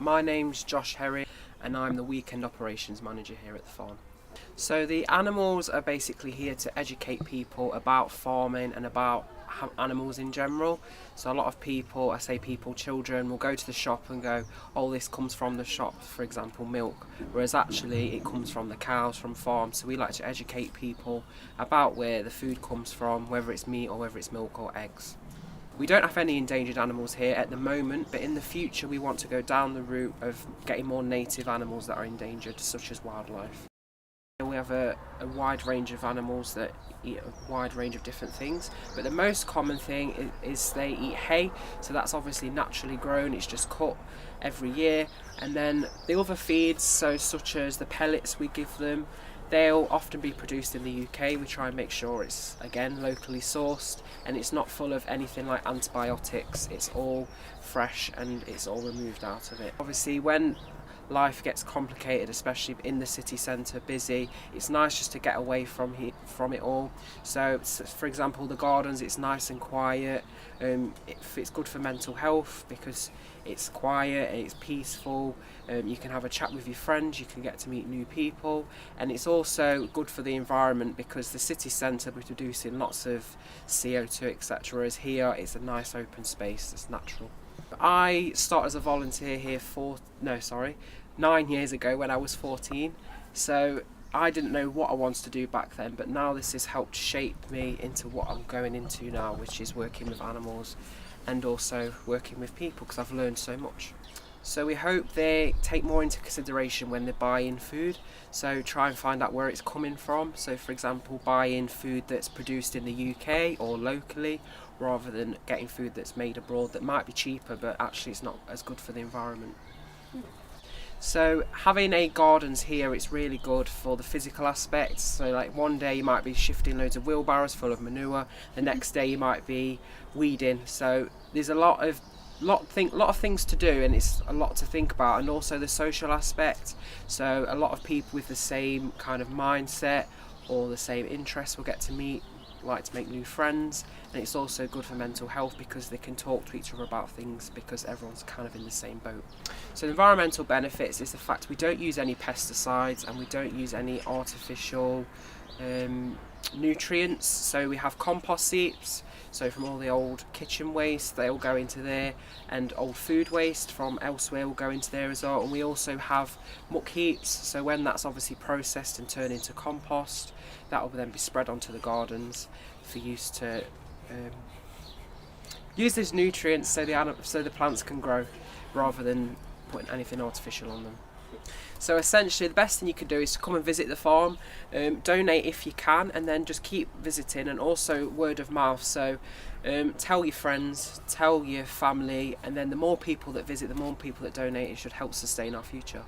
My name's Josh Herring and I'm the weekend operations manager here at the farm. So the animals are basically here to educate people about farming and about animals in general. So a lot of people, I say people, children, will go to the shop and go, oh, this comes from the shop, for example milk, whereas actually it comes from the cows, from farms. So we like to educate people about where the food comes from, whether it's meat or whether it's milk or eggs. We don't have any endangered animals here at the moment, but in the future we want to go down the route of getting more native animals that are endangered, such as wildlife. We have a wide range of animals that eat a wide range of different things, but the most common thing is they eat hay, so that's obviously naturally grown, it's just cut every year. And then the other feeds, so such as the pellets we give them, they'll often be produced in the UK. We try and make sure it's, again, locally sourced and it's not full of anything like antibiotics. It's all fresh and it's all removed out of it. Obviously when life gets complicated, especially in the city centre, busy, it's nice just to get away from it all. So for example the gardens, it's nice and quiet. It's good for mental health because it's quiet and it's peaceful. You can have a chat with your friends, you can get to meet new people, and it's also good for the environment because the city centre we're producing lots of CO2 etc, whereas here it's a nice open space, it's natural. I started as a volunteer here 9 years ago when I was 14, so I didn't know what I wanted to do back then, but now this has helped shape me into what I'm going into now, which is working with animals and also working with people, because I've learned so much. So we hope they take more into consideration when they buy in food, so try and find out where it's coming from. So for example, buy in food that's produced in the UK or locally, rather than getting food that's made abroad that might be cheaper but actually it's not as good for the environment. So having gardens here, it's really good for the physical aspects. So like one day you might be shifting loads of wheelbarrows full of manure, the next day you might be weeding. So there's a lot of things to do, and it's a lot to think about. And also the social aspect, so a lot of people with the same kind of mindset or the same interests will get to meet, like to make new friends. And it's also good for mental health because they can talk to each other about things because everyone's kind of in the same boat. So the environmental benefits is the fact we don't use any pesticides and we don't use any artificial nutrients. So we have compost heaps, so from all the old kitchen waste they all go into there, and old food waste from elsewhere will go into there as well. And we also have muck heaps, so when that's obviously processed and turned into compost, that will then be spread onto the gardens for use to use these nutrients so the plants can grow rather than putting anything artificial on them. So essentially the best thing you can do is to come and visit the farm, donate if you can, and then just keep visiting, and also word of mouth. So tell your friends, tell your family, and then the more people that visit, the more people that donate, it should help sustain our future.